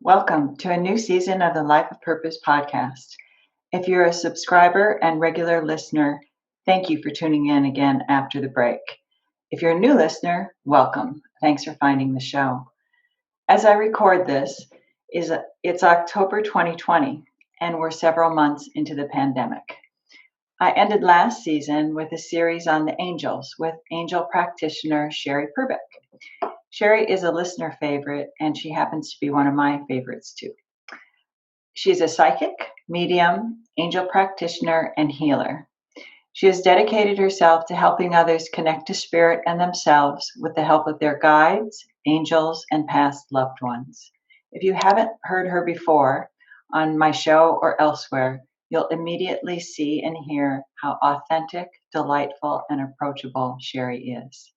Welcome to a new season of the Life of Purpose podcast. If you're a subscriber and regular listener, thank you for tuning in again after the break. If you're a new listener, welcome. Thanks for finding the show. As I record this, it's October 2020, and we're several months into the pandemic. I ended last season with a series on the angels with angel practitioner Sheri Perbeck. Sheri is a listener favorite, and she happens to be one of my favorites too. She's a psychic, medium, angel practitioner, and healer. She has dedicated herself to helping others connect to spirit and themselves with the help of their guides, angels, and past loved ones. If you haven't heard her before on my show or elsewhere, you'll immediately see and hear how authentic, delightful, and approachable Sheri is.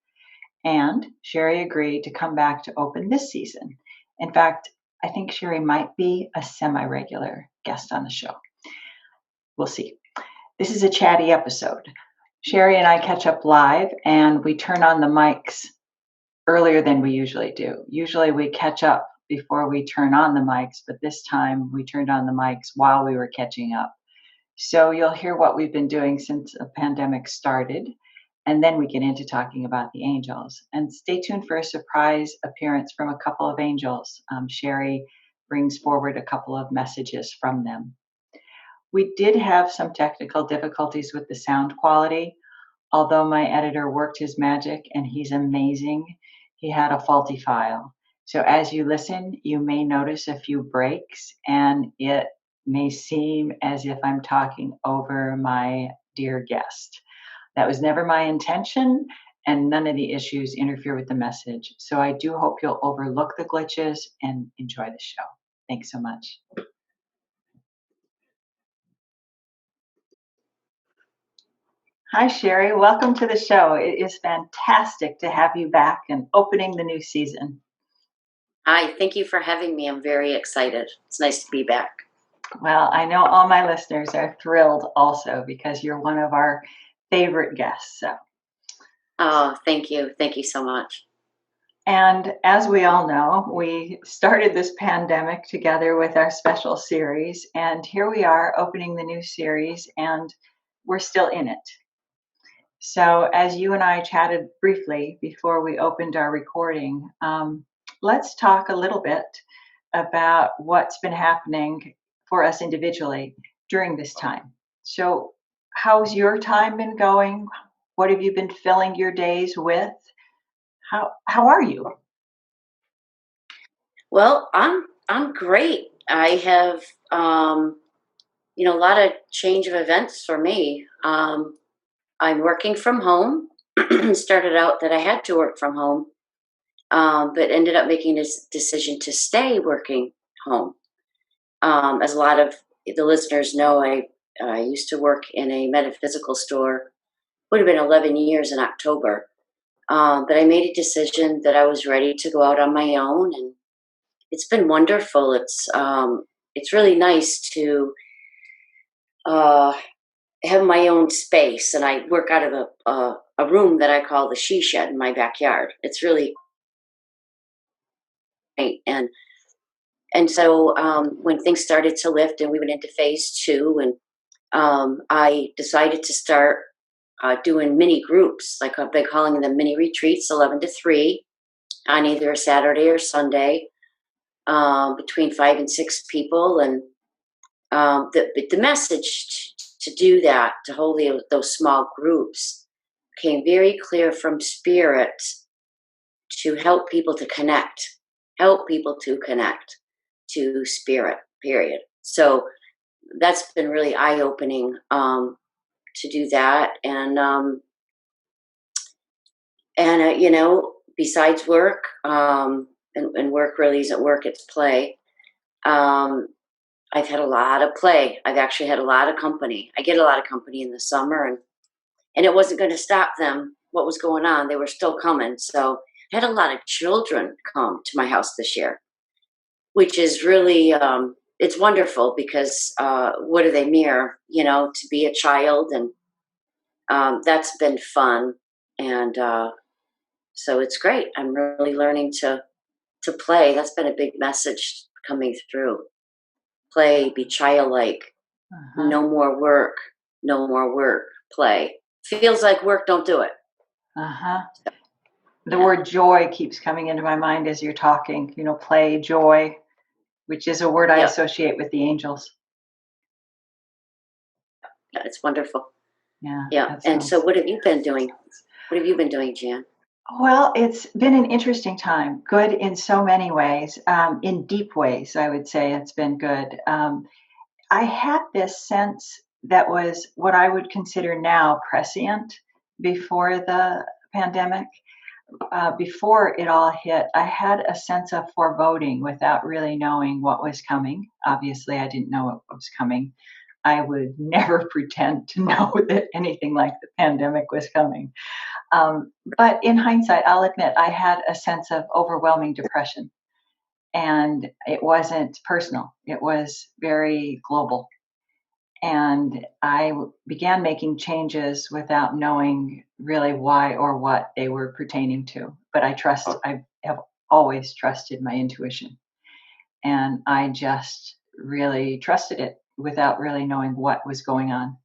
And Sheri agreed to come back to open this season. In fact, I think Sheri might be a semi-regular guest on the show. We'll see. This is a chatty episode. Sheri and I catch up live, and we turn on the mics earlier than we usually do. Usually we catch up before we turn on the mics, but this time we turned on the mics while we were catching up. So you'll hear what we've been doing since the pandemic started. And then we get into talking about the angels. And stay tuned for a surprise appearance from a couple of angels. Sheri brings forward a couple of messages from them. We did have some technical difficulties with the sound quality. Although my editor worked his magic and he's amazing, he had a faulty file. So as you listen, you may notice a few breaks, and it may seem as if I'm talking over my dear guest. That was never my intention, and none of the issues interfere with the message. So I do hope you'll overlook the glitches and enjoy the show. Thanks so much. Hi, Sheri. Welcome to the show. It is fantastic to have you back and opening the new season. Hi, thank you for having me. I'm very excited. It's nice to be back. Well, I know all my listeners are thrilled also because you're one of our favorite guests. So. Oh, thank you. Thank you so much. And as we all know, we started this pandemic together with our special series, and here we are opening the new series, and we're still in it. So as you and I chatted briefly before we opened our recording, let's talk a little bit about what's been happening for us individually during this time. So how's your time been going? What have you been filling your days with? How are you? Well, I'm great. I have a lot of change of events for me. I'm working from home. Started out that I had to work from home, but ended up making this decision to stay working home. As a lot of the listeners know, I used to work in a metaphysical store. Would have been 11 years in October. But I made a decision that I was ready to go out on my own, and it's been wonderful. It's really nice to have my own space, and I work out of a room that I call the she shed in my backyard. It's really great, and so when things started to lift and we went into phase 2, and I decided to start doing mini groups, like I've been calling them mini retreats, 11 to 3, on either a Saturday or Sunday, between 5 and 6 people. And the message to do that, to hold those small groups, came very clear from Spirit to help people to connect to Spirit, period. So that's been really eye-opening to do that. And besides work, and work really isn't work, it's play. I've had a lot of play. I've actually had a lot of company. I get a lot of company in the summer, and it wasn't going to stop them, what was going on. They were still coming. So I had a lot of children come to my house this year, which is really, it's wonderful because what do they mirror, to be a child, and that's been fun. And so it's great. I'm really learning to play. That's been a big message coming through. Play, be childlike, Uh-huh. no more work, no more work, play. Feels like work, don't do it. Uh-huh. The Yeah, word joy keeps coming into my mind as you're talking, play, joy, which is a word I yep, associate with the angels. yeah, it's wonderful. Yeah, Yeah, that and so sounds. what have you been doing? What have you been doing, Jan? Well, it's been an interesting time, good in so many ways, in deep ways, I would say it's been good. I had this sense that was what I would consider now prescient before the pandemic. Before it all hit, I had a sense of foreboding without really knowing what was coming. Obviously, I didn't know what was coming. I would never pretend to know that anything like the pandemic was coming. But in hindsight, I'll admit I had a sense of overwhelming depression, and it wasn't personal, it was very global. And began making changes without knowing really why or what they were pertaining to. But I have always trusted my intuition. And I just really trusted it without really knowing what was going on,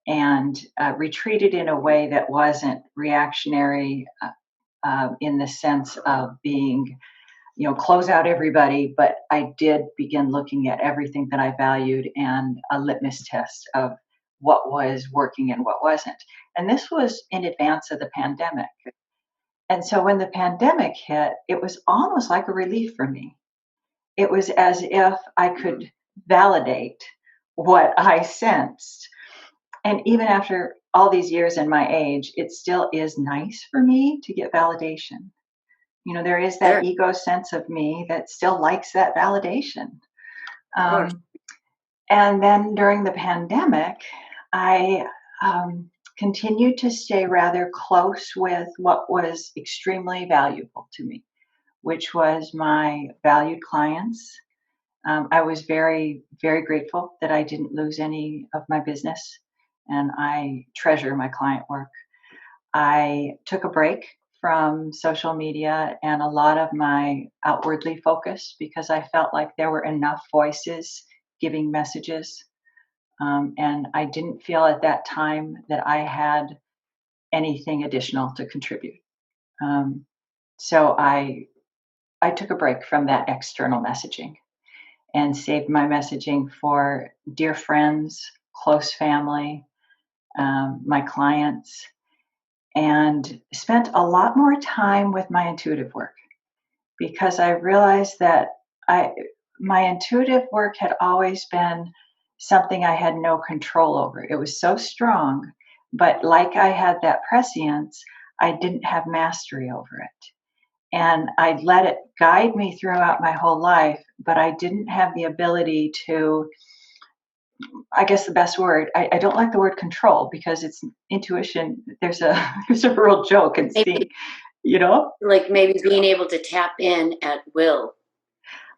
and retreated in a way that wasn't reactionary in the sense of being, close out everybody, but I did begin looking at everything that I valued and a litmus test of what was working and what wasn't. And this was in advance of the pandemic. And so when the pandemic hit, it was almost like a relief for me. It was as if I could validate what I sensed. And even after all these years and my age, it still is nice for me to get validation. There is that Sure, ego sense of me that still likes that validation. of course. Um, and then during the pandemic, I continued to stay rather close with what was extremely valuable to me, which was my valued clients. I was very, very grateful that I didn't lose any of my business, and I treasure my client work. I took a break from social media and a lot of my outwardly focus because I felt like there were enough voices giving messages. And I didn't feel at that time that I had anything additional to contribute. Um, so I took a break from that external messaging and saved my messaging for dear friends, close family, my clients, and spent a lot more time with my intuitive work because I realized that I my intuitive work had always been something I had no control over. It was so strong, but like I had that prescience, I didn't have mastery over it. And I let it guide me throughout my whole life, but I didn't have the ability to, I guess the best word, I don't like the word control because it's intuition. There's a there's a real joke in Maybe seeing, you know, like maybe being able to tap in at will.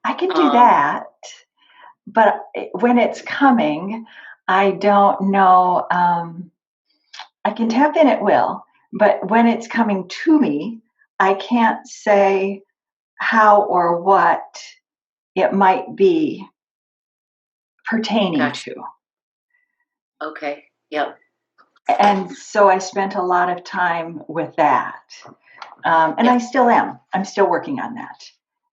I can do Um, that, but when it's coming, I don't know. I can tap in at will, but when it's coming to me, I can't say how or what it might be pertaining Gosh. to. Okay. Yep. And so I spent a lot of time with that. And I Yep. still am. I'm still working on that.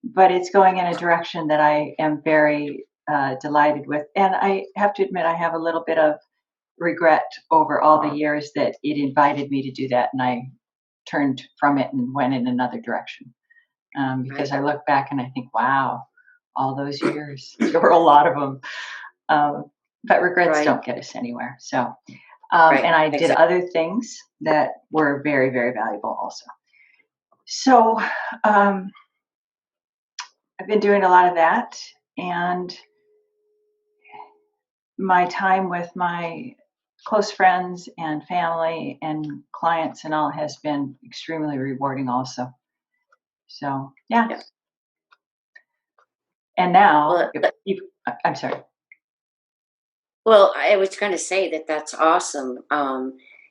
But it's going in a direction that I am very delighted with. And I have to admit, I have a little bit of regret over all the years that it invited me to do that. And I turned from it and went in another direction. Because Right. I look back and I think, wow, all those years, there were a lot of them. Um, but regrets Right. don't get us anywhere. So, Right. and I did Exactly. other things that were very, very valuable also. So, um, I've been doing a lot of that, and my time with my close friends and family and clients and all has been extremely rewarding also. So, yeah. Yeah. And now, Well, I'm sorry. well, I was going to say that that's awesome.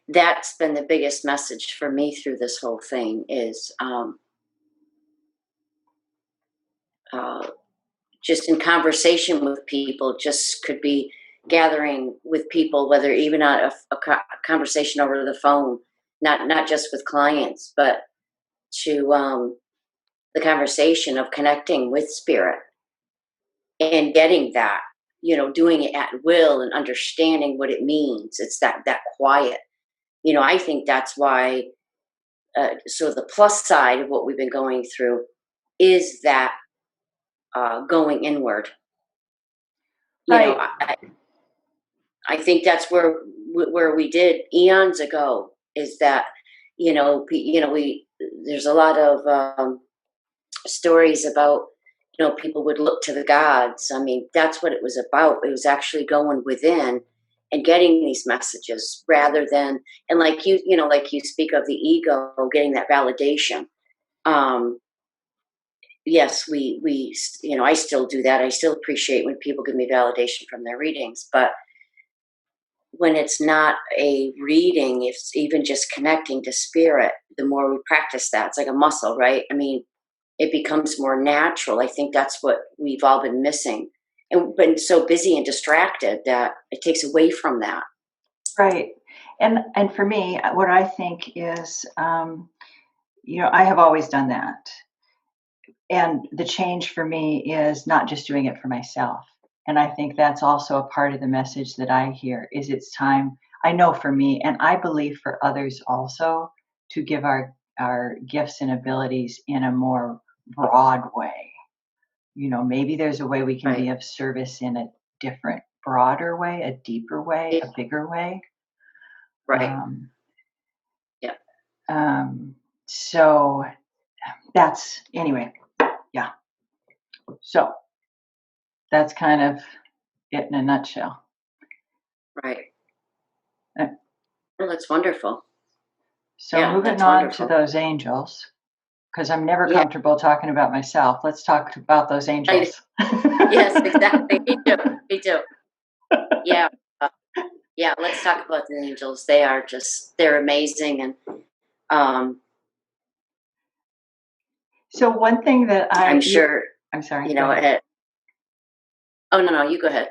That's been the biggest message for me through this whole thing is uh, just in conversation with people, just could be gathering with people, whether even on a conversation over the phone, not just with clients, but to the conversation of connecting with spirit and getting that, doing it at will and understanding what it means. It's that quiet. I think that's why. So the plus side of what we've been going through is that going inward. Right. I think that's where we did eons ago. Is that we there's a lot of stories about people would look to the gods. I mean, that's what it was about. It was actually going within and getting these messages rather than, and like you speak of the ego getting that validation. Um, yes, I still do that. I still appreciate when people give me validation from their readings, but when it's not a reading, it's even just connecting to spirit, the more we practice that, it's like a muscle, right? I mean, it becomes more natural. I think that's what we've all been missing and been so busy and distracted that it takes away from that. Right. And for me, what I think is, I have always done that. And the change for me is not just doing it for myself. And I think that's also a part of the message that I hear is it's time, I know for me, and I believe for others also, to give our gifts and abilities in a more broad way. Maybe there's a way we can be Right. of service in a different, broader way, a deeper way, Yeah. a bigger way. Right. Um, Yeah. so that's anyway, yeah. So that's kind of it in a nutshell. Right. Uh, Well, that's wonderful. So Yeah, moving that's on to wonderful. those angels, because I'm never Yeah. comfortable talking about myself. Let's talk about those I, angels. yes, exactly. Me too. Me too. Yeah. Uh, yeah. Let's talk about the angels. They're amazing. And um, So one thing that I'm sure, I'm sorry, go ahead. oh, no, you go ahead.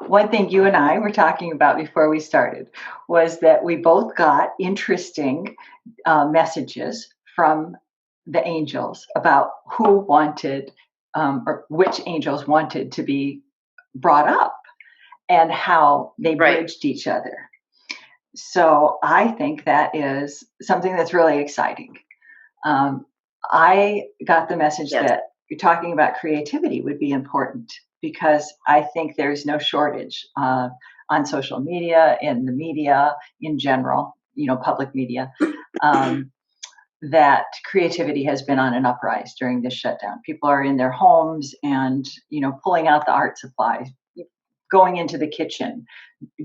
One thing you and I were talking about before we started was that we both got interesting messages from the angels about who wanted, or which angels wanted to be brought up and how they Right. bridged each other. So I think that is something that's really exciting. Um, I got the message Yes. that you're talking about creativity would be important because I think there's no shortage on social media, in the media in general, public media, um, that creativity has been on an uprise during this shutdown. People are in their homes and, pulling out the art supplies, going into the kitchen,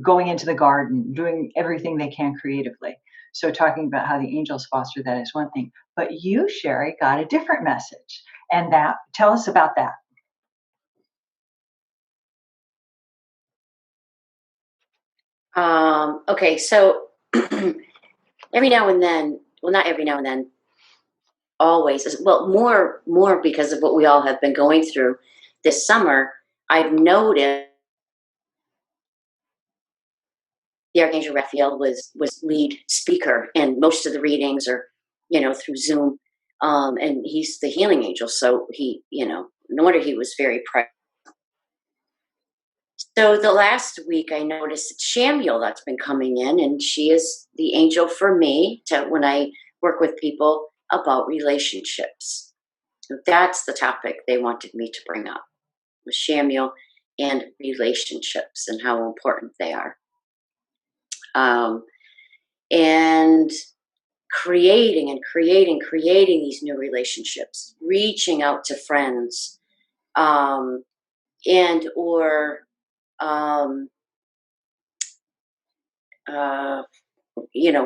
going into the garden, doing everything they can creatively. So talking about how the angels foster that is one thing. But you, Sheri, got a different message. And tell us about that. Okay. So every now and then, well, not every now and then, always, well, more because of what we all have been going through this summer, I've noticed the Archangel Raphael was lead speaker in most of the readings or, through Zoom. And he's the healing angel. So he, no wonder he was very present. So the last week I noticed it's Shamuel that's been coming in, and she is the angel for me to when I work with people about relationships. So that's the topic they wanted me to bring up with Shamuel and relationships and how important they are. Um, and creating these new relationships, reaching out to friends, and or um, uh,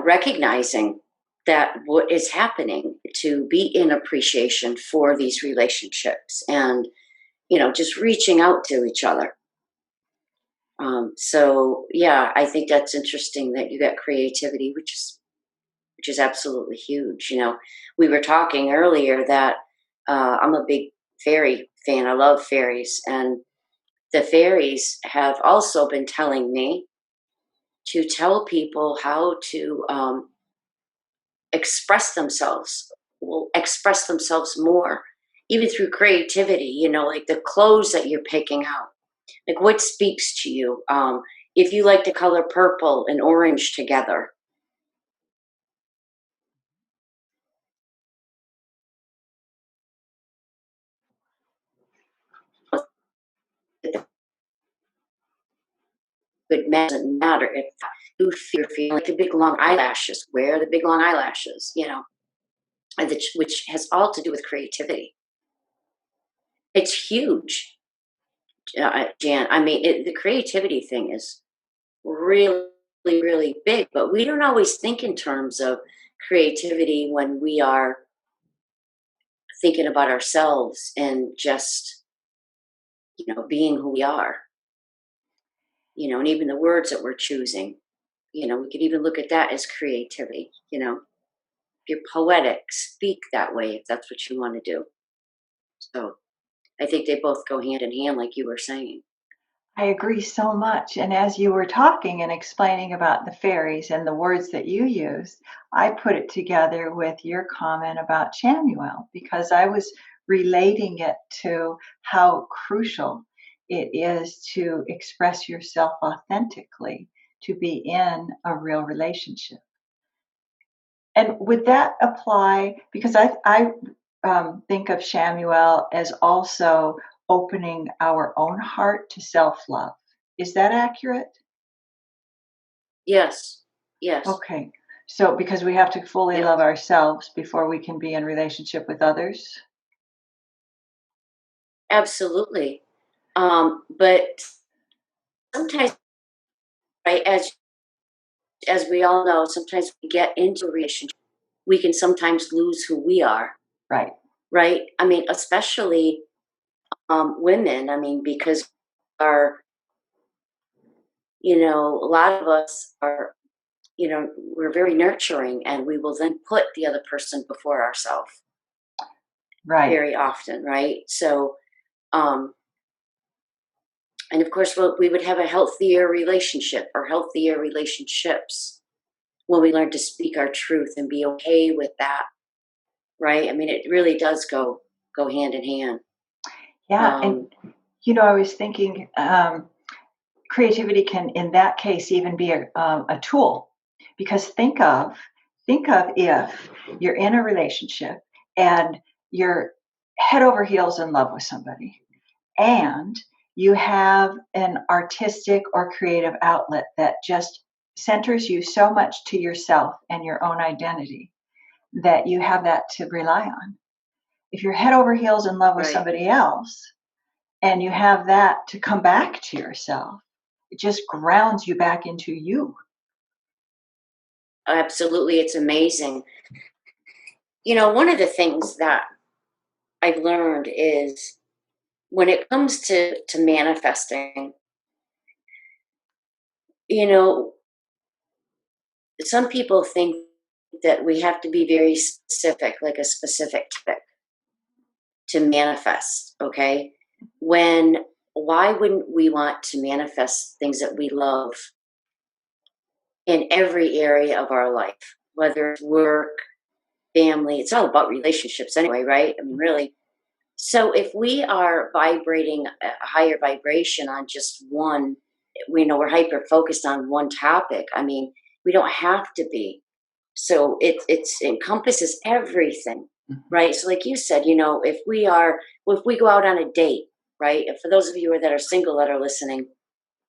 recognizing that what is happening to be in appreciation for these relationships and just reaching out to each other. So yeah, I think that's interesting that you got creativity, which is absolutely huge. We were talking earlier that I'm a big fairy fan. I love fairies, and the fairies have also been telling me to tell people how to express themselves, will express themselves more, even through creativity, like the clothes that you're picking out. Like what speaks to you? If you like to color purple and orange together, it doesn't matter if you're feeling like the big long eyelashes, wear the big long eyelashes, which has all to do with creativity. It's huge, Jan. I mean, the creativity thing is really, really big, but we don't always think in terms of creativity when we are thinking about ourselves and just, being who we are, and even the words that we're choosing, we could even look at that as creativity, if you're poetic, speak that way if that's what you want to do. So I think they both go hand in hand, like you were saying. I agree so much. And as you were talking and explaining about the fairies and the words that you used, I put it together with your comment about Chamuel because I was relating it to how crucial it is to express yourself authentically, to be in a real relationship. And would that apply? Because I think of Shamuel as also opening our own heart to self love. Is that accurate? Yes. Yes. Okay. So, because we have to fully Yes. love ourselves before we can be in relationship with others? Absolutely. But sometimes, right, as we all know, sometimes we get into a relationship, we can sometimes lose who we are, Right. right? I mean, especially women. I mean, because our, a lot of us are, we're very nurturing, and we will then put the other person before ourselves Right. very often, right? So, um, and of course, we would have a healthier relationship or healthier relationships when we learn to speak our truth and be okay with that, right? I mean, it really does go hand in hand. Yeah. And, Um, I was thinking creativity can, in that case, even be a tool. Because think of if you're in a relationship and you're head over heels in love with somebody and you have an artistic or creative outlet that just centers you so much to yourself and your own identity that you have that to rely on. If you're head over heels in love with right. somebody else and you have that to come back to yourself, it just grounds you back into you. Absolutely. It's amazing. One of the things that I've learned is when it comes to manifesting, you know, some people think that we have to be very specific, like a specific topic to manifest, okay? When why wouldn't we want to manifest things that we love in every area of our life, whether it's work, family, it's all about relationships anyway, right? I mean, really. So if we are vibrating a higher vibration on just one, we're hyper focused on one topic. I mean, we don't have to be. So it's encompasses everything, right? So like you said, if we go out on a date, right? And for those of you that are single that are listening,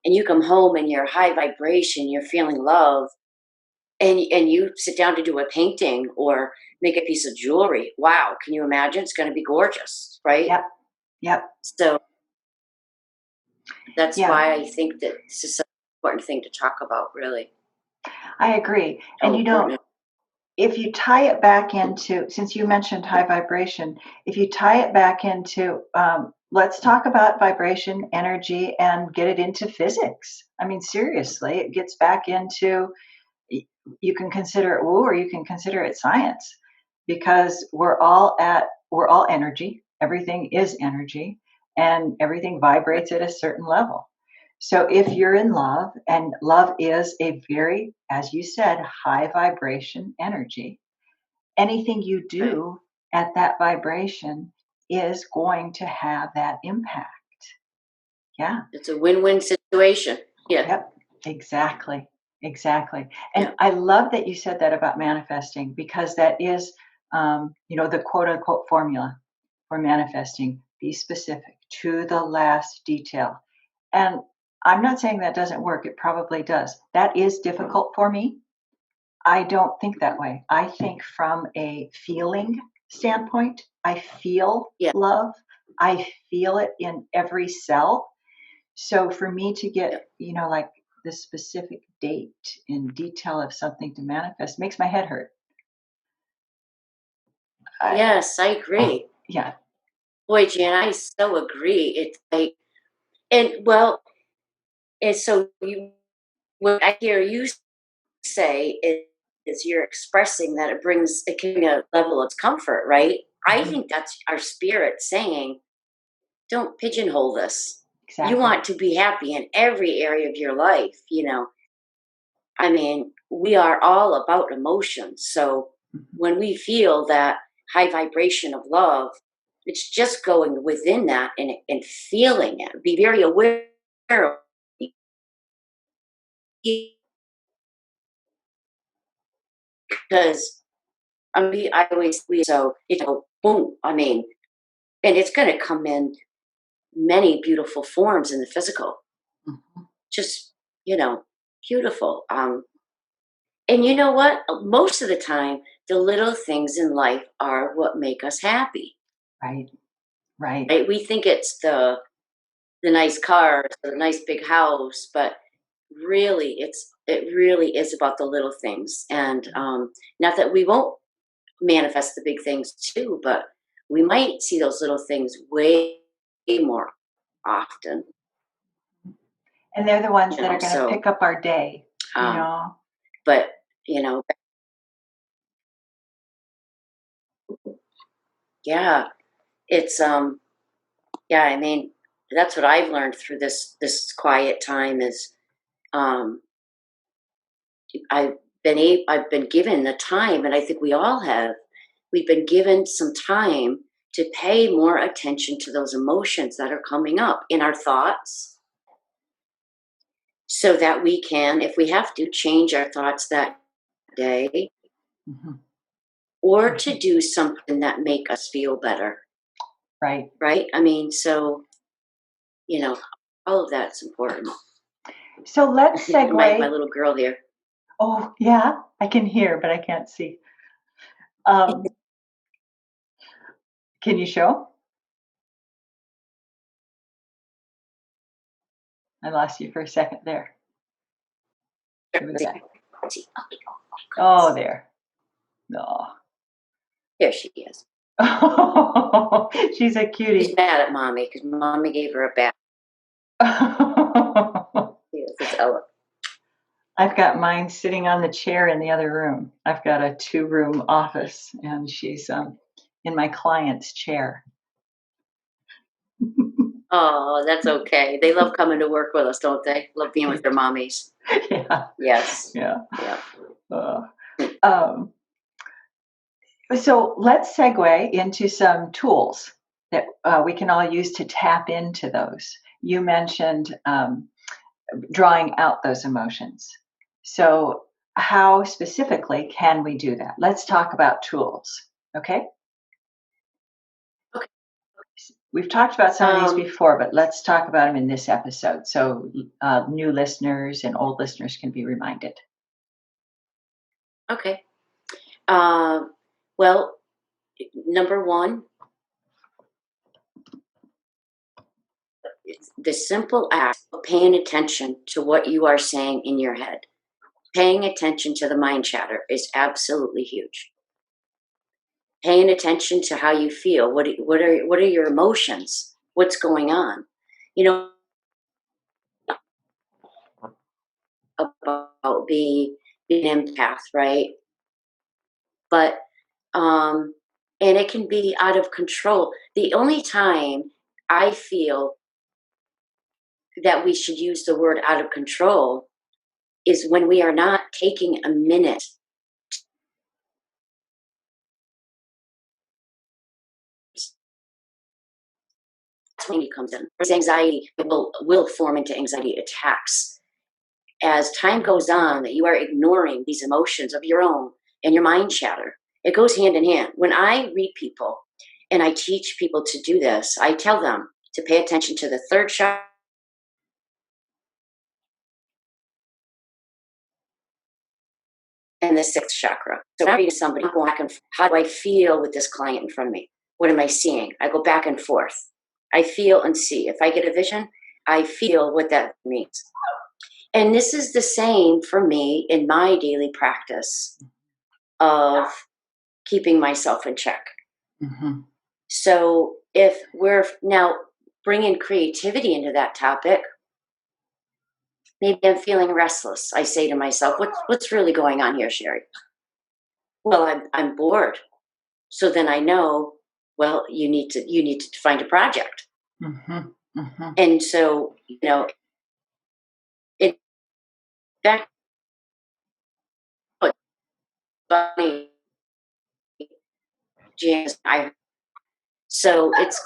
and you come home and you're high vibration, you're feeling love, and you sit down to do a painting or make a piece of jewelry. Wow, can you imagine? It's going to be gorgeous, right? Yep. Yep. So that's Yeah, why I think that this is such an important thing to talk about, really. I agree. How And important it if you tie it back into, since you mentioned high vibration, if you tie it back into, let's talk about vibration, energy, and get it into physics. I mean, seriously, it gets back into, you can consider it woo or you can consider it science because we're all energy. Everything is energy. and everything vibrates at a certain level. So if you're in love, and love is a very, as you said, high vibration energy, anything you Right. do at that vibration is going to have that impact. Yeah. It's a win-win situation. Yeah. Yep, exactly, exactly. And Yeah. I love that you said that about manifesting because that is, the quote unquote formula for manifesting. Be specific to the last detail. And I'm not saying that doesn't work. It probably does. That is difficult for me. I don't think that way. I think from a feeling standpoint, I feel Yeah. love. I feel it in every cell. So for me to get, Yeah. like the specific date and detail of something to manifest makes my head hurt. I, Yes, I agree. yeah, Boy, Jan, I so agree. It's like, and well, and so what I hear you say is you're expressing that it can bring a level of comfort, right? I mhm, think that's our spirit saying, don't pigeonhole this. You exactly. want to be happy in every area of your life. I mean, we are all about emotions. So Mhm. when we feel that high vibration of love, it's just going within that and feeling it. Be very aware of it because I always so boom. I mean, and it's going to come in many beautiful forms in the physical. Mhm. Just beautiful. And you know what? Most of the time, the little things in life are what make us happy. Right, right. Right? We think it's the nice cars or the nice big house, but really, it really is about the little things. And not that we won't manifest the big things too, but we might see those little things way more often. And they're the ones You that know, are going to so pick up our day, you um, know. but you know, yeah, it's yeah. I mean, that's what I've learned through this quiet time is um, I've been given the time, and I think we all have. We've been given some time to pay more attention to those emotions that are coming up in our thoughts, so that we can, if we have to, change our thoughts that day, Mhm, or to mhm. do something that make us feel better. Right. Right? I mean, so you know, all of that's important. So let's my segue. little girl here. Oh, yeah, I can hear, but I can't see. Um, can you show? I lost you for a second there. Give it back. Oh, there. No. Here she is. She's a She's cutie. mad at mommy because mommy gave her a bath. Yes, it's Ella. I've got mine sitting on the chair in the other room. I've got a two-room office, and she's in my client's chair. Oh, that's okay. They love coming to work with us, don't they? Love being with their mommies. Yeah, Yes. yeah. Yeah. Uh, um, so let's segue into some tools that we can all use to tap into those. You mentioned drawing out those emotions. So, how specifically can we do that? Let's talk about tools. Okay. Okay. We've talked about some of these Um, before, but let's talk about them in this episode so new listeners and old listeners can be reminded. okay. Um, well, number one, it's the simple act of paying attention to what you are saying in your head. Paying attention to the mind chatter is absolutely huge. Paying attention to how you feel. What are your emotions? What's going on? You know, about being an empath, right? But um, and it can be out of control. The only time I feel that we should use the word out of control is when we are not taking a minute. That's when it comes in. This anxiety will form into anxiety attacks. As time goes on, that you are ignoring these emotions of your own and your mind chatter. It goes hand in hand. When I read people and I teach people to do this, I tell them to pay attention to the third chakra and the sixth chakra. So when I read somebody, I go back and how do I feel with this client in front of me? What am I seeing? I go back and forth. I feel and see. If I get a vision, I feel what that means. And this is the same for me in my daily practice of keeping myself in check. Mm-hmm. So if we're now bringing creativity into that topic, maybe I'm feeling restless. I say to myself, what's really going on here, Sheri? Well, I'm bored. So then I know, well, you need to find a project. Mm-hmm. Mm-hmm. And so, it that what funny jams I so it's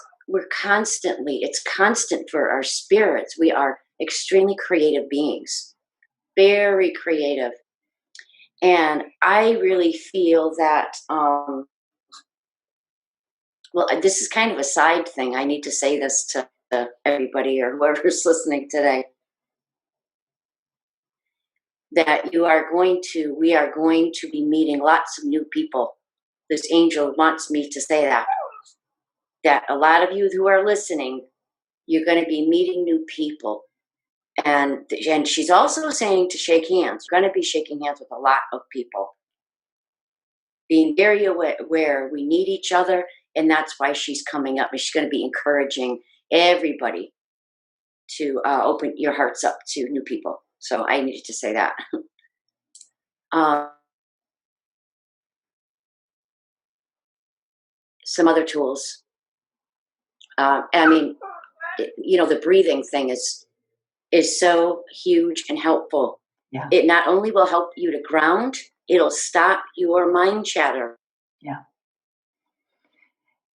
constant for our spirits. We are extremely creative beings, very creative. And I really feel that well, this is kind of a side thing. I need to say this to everybody or whoever's listening today. That we are going to be meeting lots of new people. This angel wants me to say that a lot of you who are listening, you're going to be meeting new people. And she's also saying to shake hands. We're going to be shaking hands with a lot of people. Being very aware we need each other, and that's why she's coming up. And she's going to be encouraging everybody to open your hearts up to new people. So I needed to say that. Some other tools. I mean, the breathing thing is so huge and helpful. Yeah. It not only will help you to ground, it'll stop your mind chatter. Yeah.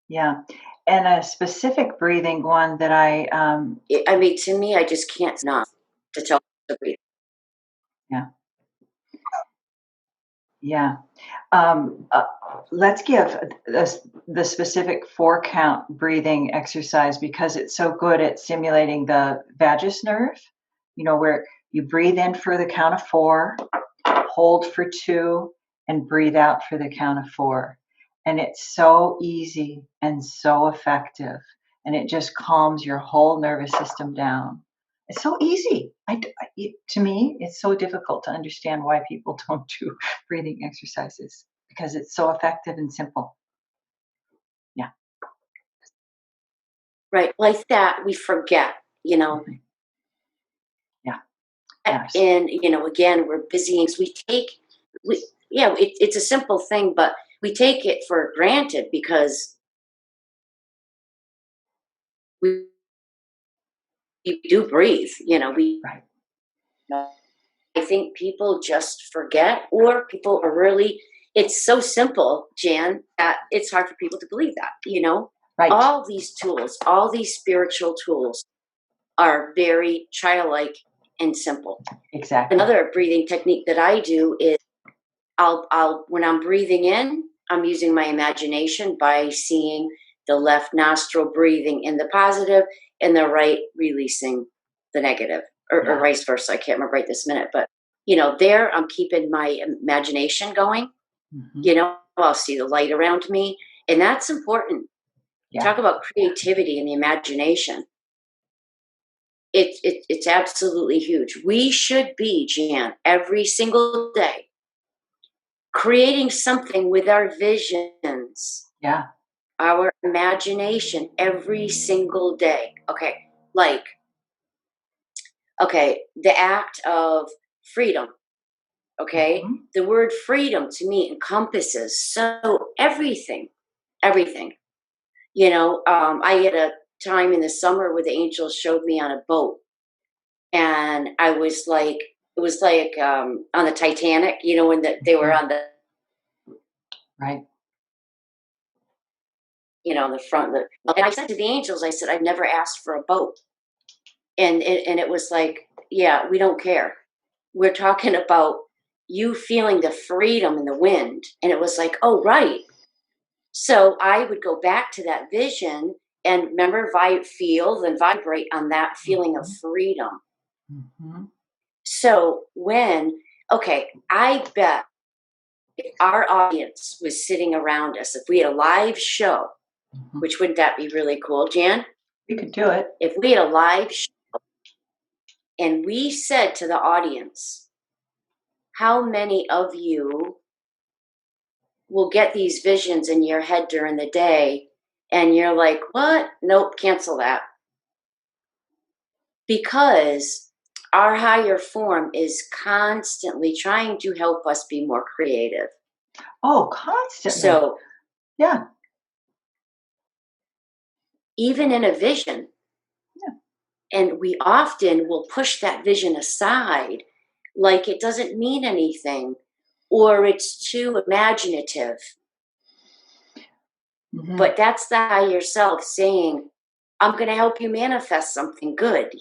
Yeah. And a specific breathing one that to me, I just can't stop to tell to breathe. Yeah. Yeah. Let's give the specific 4-count breathing exercise because it's so good at stimulating the vagus nerve, where you breathe in for the count of 4, hold for 2, and breathe out for the count of 4. And it's so easy and so effective. And it just calms your whole nervous system down. It's so easy. To me, it's so difficult to understand why people don't do breathing exercises because it's so effective and simple. Yeah. Right. Like that, we forget, Mm-hmm. Yeah. Yes. And, again, we're busy. It's a simple thing, but we take it for granted because we do breathe, Right. I think people just forget, or people are really, it's so simple, Jan, that it's hard for people to believe that, Right. All these tools, all these spiritual tools are very childlike and simple. Exactly. Another breathing technique that I do is I'll when I'm breathing in, I'm using my imagination by seeing the left nostril breathing in the positive and the right releasing the negative, or vice versa. I can't remember right this minute, but there I'm keeping my imagination going. Mm-hmm. I'll see the light around me, and that's important. Yeah. Talk about creativity and the imagination. It's absolutely huge. We should be, Jan, every single day creating something with our visions. Yeah. Our imagination every single day. The act of freedom. Okay, Mm-hmm. the word freedom to me encompasses so everything. I had time in the summer where the angels showed me on a boat, and I was like, it was like on the Titanic, when they were on the, Right. on the front. And I said to the angels, I said, I've never asked for a boat, and it was like, yeah, we don't care. We're talking about you feeling the freedom in the wind, and it was like, oh, right. So I would go back to that vision and remember, feel and vibrate on that feeling of freedom. Mm-hmm. So okay, I bet if our audience was sitting around us, if we had a live show, which wouldn't that be really cool, Jan? We could do it. If we had a live show and we said to the audience, how many of you will get these visions in your head during the day? And you're like, what? Nope, cancel that. Because our higher form is constantly trying to help us be more creative. Oh, constantly. So, yeah. even in a vision, and we often will push that vision aside like it doesn't mean anything or it's too imaginative. Mm-hmm. But that's the higher self saying, I'm going to help you manifest something good,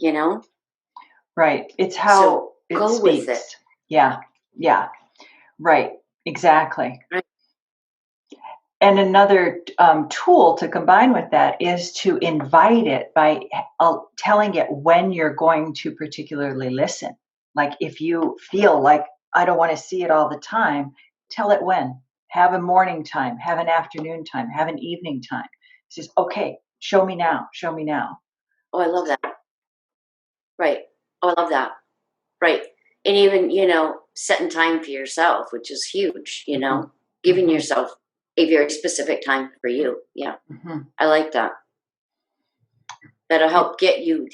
Right. It's how So it go speaks. with it. Yeah. Yeah. Right. Exactly. Right. And another tool to combine with that is to invite it by telling it when you're going to particularly listen. Like if you feel like I don't want to see it all the time, tell it when. Have a morning time, have an afternoon time, have an evening time. It says, okay, show me now, show me now. Oh, I love that. Right. Oh, I love that. Right. And even, setting time for yourself, which is huge, giving yourself a very specific time for you. Yeah. Mm-hmm. I like that. That'll help get you,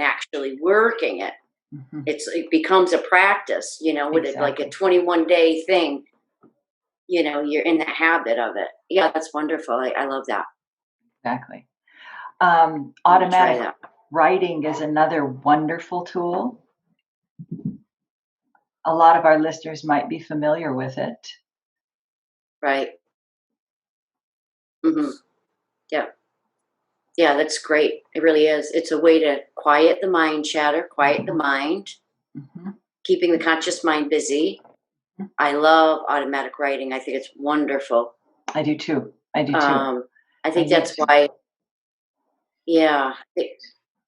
actually working it. Mm-hmm. It becomes a practice, with it like a 21-day thing, you're in the habit of it. Yeah, that's wonderful. I love that. Exactly. Try Automatic that. writing is another wonderful tool. A lot of our listeners might be familiar with it. Right. Mm-hmm. Yeah. Yeah, that's great. It really is. It's a way to quiet the mind chatter, quiet the mind, keeping the conscious mind busy. I love automatic writing. I think it's wonderful. I do too. I think that's why,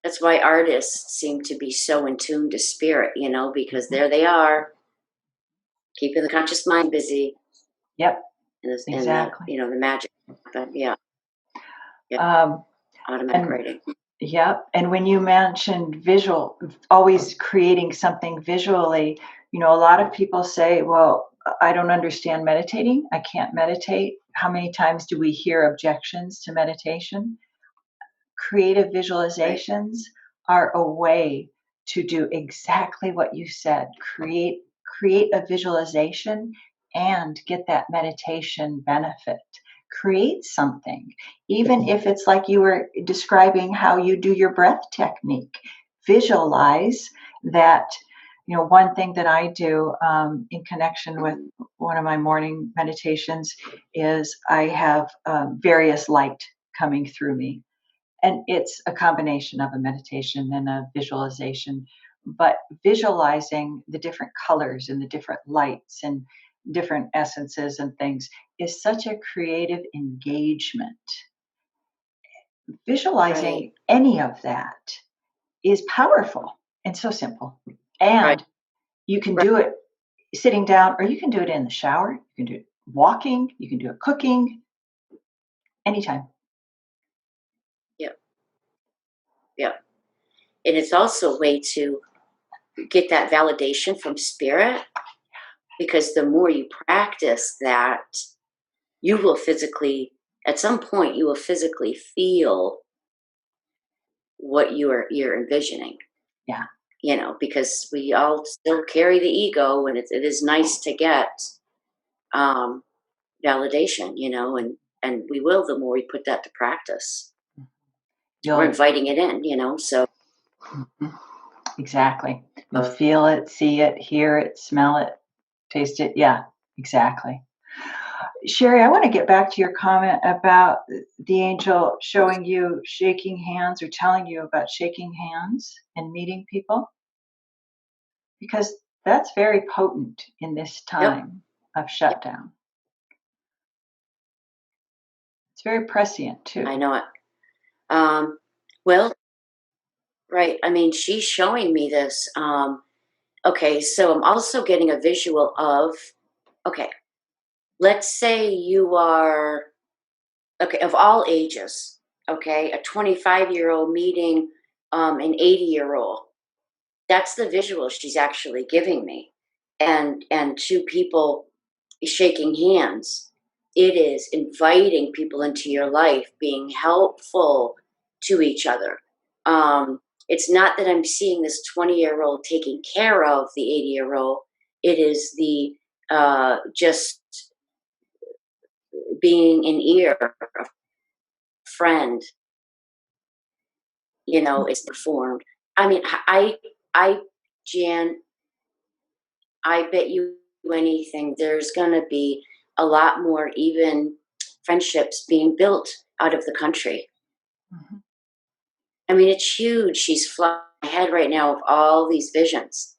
that's why artists seem to be so in tune to spirit, because there they are, keeping the conscious mind busy. Yep. Exactly. And the magic. But yeah. Automatic writing. Yep. And when you mentioned always creating something visually, a lot of people say, well, I don't understand meditating. I can't meditate. How many times do we hear objections to meditation? Creative visualizations are a way to do exactly what you said. Create a visualization and get that meditation benefit. Create something, even if it's like you were describing how you do your breath technique. Visualize that. One thing that I do in connection with one of my morning meditations is I have various light coming through me. And it's a combination of a meditation and a visualization, but visualizing the different colors and the different lights and different essences and things is such a creative engagement. Visualizing any of that is powerful and so simple. And you can do it sitting down, or you can do it in the shower, you can do it walking, you can do it cooking, anytime. Yeah. And it's also a way to get that validation from spirit, because the more you practice that, you will physically, at some point, you will physically feel what you're envisioning. Yeah. Because we all still carry the ego, and it is nice to get validation, and we will the more we put that to practice. we're inviting it in, so. Exactly. You'll feel it, see it, hear it, smell it, taste it. Yeah, exactly. Sheri, I want to get back to your comment about the angel showing you shaking hands or telling you about shaking hands and meeting people, because that's very potent in this time of shutdown. It's very prescient too. I know it. Well, right. I mean, she's showing me this. Okay, so I'm also getting a visual of, okay, let's say you are, okay, of all ages, okay, a 25-year-old meeting an 80-year-old. That's the visual she's actually giving me. And two people shaking hands. It is inviting people into your life, being helpful to each other. It's not that I'm seeing this 20-year-old taking care of the 80-year-old. It is the just being an ear, a friend. It's performed. I mean, Jan, I bet you anything there's going to be a lot more even friendships being built out of the country. Mhm. I mean, it's huge. She's flying ahead right now of all these visions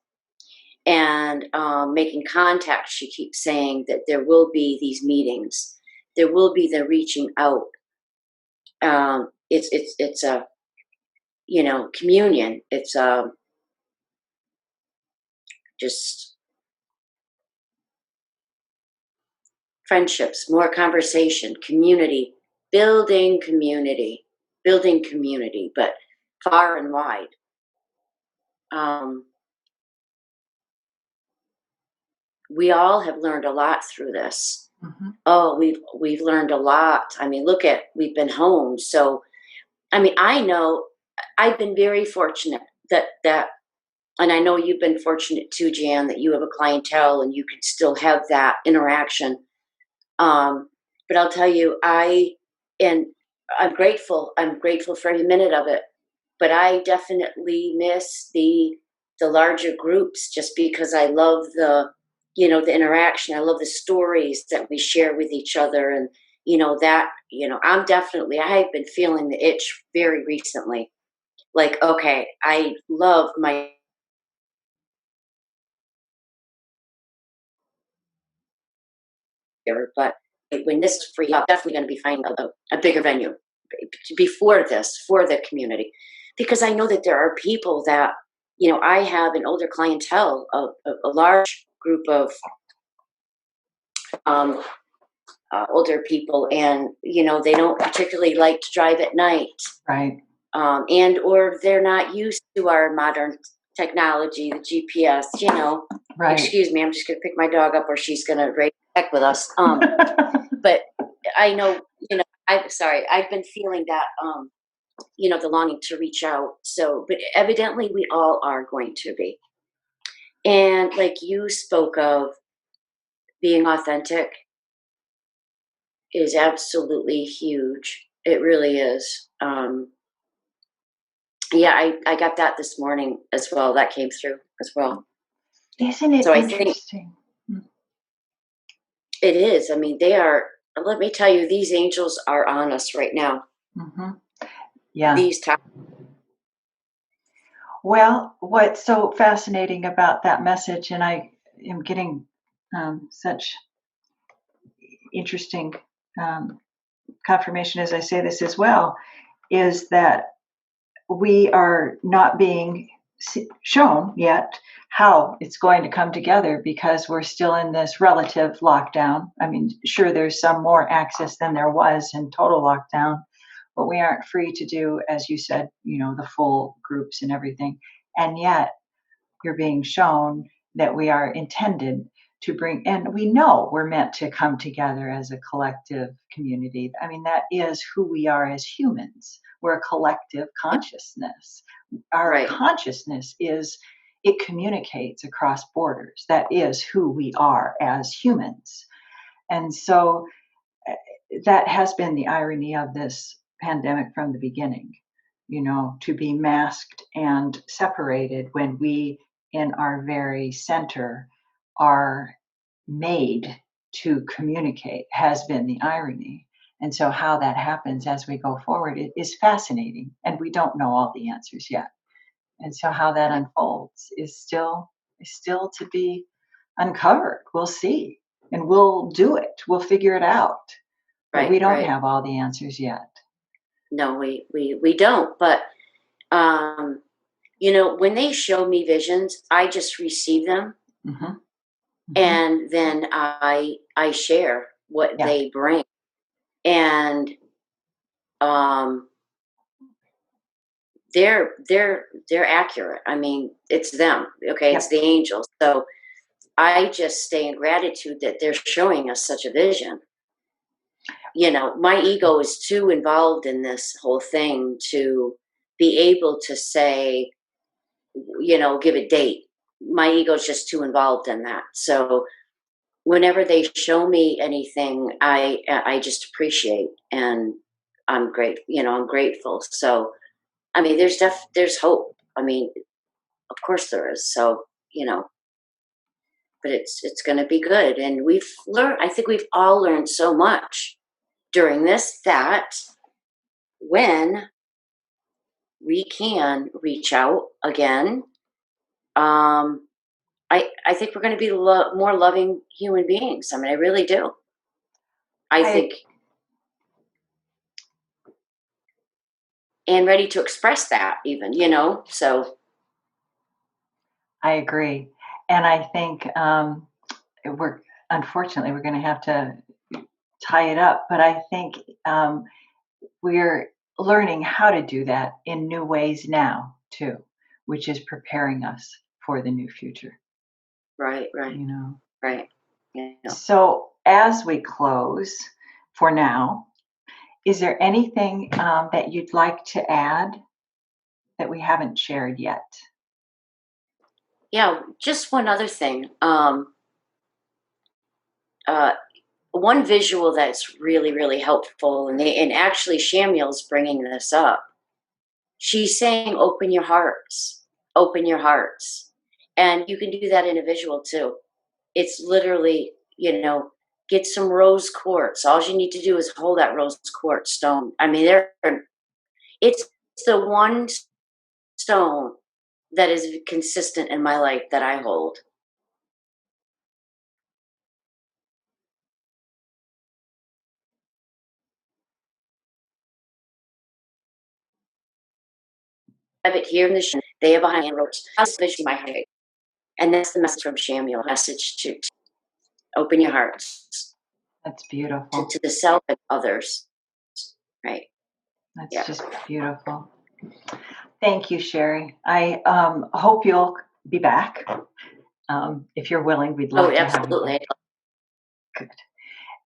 and making contact. She keeps saying that there will be these meetings. There will be the reaching out. It's a communion. It's just friendships, more conversation, building community, building community, but far and wide. We all have learned a lot through this. Mhm. Oh, we've learned a lot. I mean, we've been home. So, I mean, I know I've been very fortunate that, and I know you've been fortunate too, Jan, that you have a clientele and you can still have that interaction. But I'll tell you, and I'm grateful. I'm grateful for every minute of it. But I definitely miss the larger groups just because I love the interaction. I love the stories that we share with each other, and I've been feeling the itch very recently. Like, okay, I love my but when this is free up, definitely going to be finding a bigger venue before this for the community, because I know that there are people that I have an older clientele, a large group of um, older people, and they don't particularly like to drive at night, Right. and or they're not used to our modern technology, the GPS. Right. Excuse me, I'm just going to pick my dog up, or she's going to race back with us. But I know, I'm sorry, I've been feeling that, the longing to reach out. So, but evidently we all are going to be. And like you spoke of, being authentic is absolutely huge. It really is. Yeah, I got that this morning as well. That came through as well. Isn't it So I think interesting? it is. I mean, let me tell you, these angels are on us right now. Mm-hmm. Yeah. These times. Well, what's so fascinating about that message, and I am getting such interesting um, confirmation as I say this as well, is that we are not being shown yet how it's going to come together, because we're still in this relative lockdown. I mean, sure, there's some more access than there was in total lockdown, but we aren't free to do, as you said, the full groups and everything. And yet you're being shown that we are intended to bring, and we know we're meant to come together as a collective community. I mean, that is who we are as humans. We're a collective consciousness. Our consciousness it communicates across borders. That is who we are as humans. And so that has been the irony of this pandemic from the beginning. to be masked and separated when we, in our very center, are made to communicate, has been the irony. And so, how that happens as we go forward is fascinating, and we don't know all the answers yet. And so, how that unfolds is still to be uncovered. We'll see, and we'll do it. We'll figure it out, but we Right, don't right. have all the answers yet. No, we don't. But when they show me visions, I just receive them, Hmm. Hmm. and then I share what Yeah. they bring, and um, they're accurate. I mean, it's them. Okay, it's Yep. the angels. So I just stay in gratitude that they're showing us such a vision. My ego is too involved in this whole thing to be able to say, give a date. My ego is just too involved in that. So whenever they show me anything, I just appreciate, and I'm grateful. So I mean, there's hope. I mean, of course there is. So but it's going to be good, and we've learned. I think we've all learned so much during this, that when we can reach out again, um, I think we're going to be more loving human beings. I mean, I really do. I I think, and ready to express that, even. So I agree, and I think we're unfortunately we're going to have to tie it up. But I think we're learning how to do that in new ways now too, which is preparing us for the new future. right, right, You know. right. Yeah. So as we close, for now, is there anything that you'd like to add that we haven't shared yet? Yeah. Just one other thing. Uh, One visual that's really, really helpful, and actually Shamiel's bringing this up. She's saying, open your hearts. And you can do that in a visual too. It's literally, get some rose quartz. All you need to do is hold that rose quartz stone. I mean, it's the one stone that is consistent in my life that I hold. I have it here in the they have a hand wrote, vision my heart. And that's the message from Shamiel. Message to open your hearts That's to, beautiful. to the self and others. Right. That's Yeah. just beautiful. Thank you, Sheri. I hope you'll be back. If you're willing, we'd Oh, love to have you absolutely. back. Good.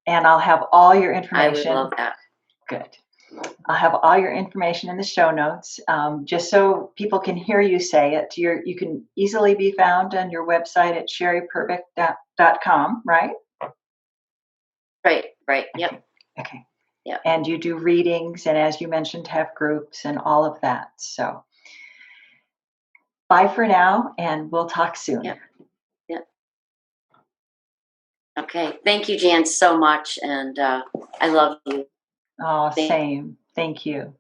And I'll have all your I would information. love that. Good. I'll have all your information in the show notes, just so people can hear you say it. You can easily be found on your website at sheriperbeck.com, right? Right. Right. Okay. Yep. Okay. Yep. And you do readings, and as you mentioned, have groups and all of that. So bye for now, and we'll talk soon. Yep. Yep. Okay. Thank you, Jan, so much. And I love you. Oh, Thank same. Thank you.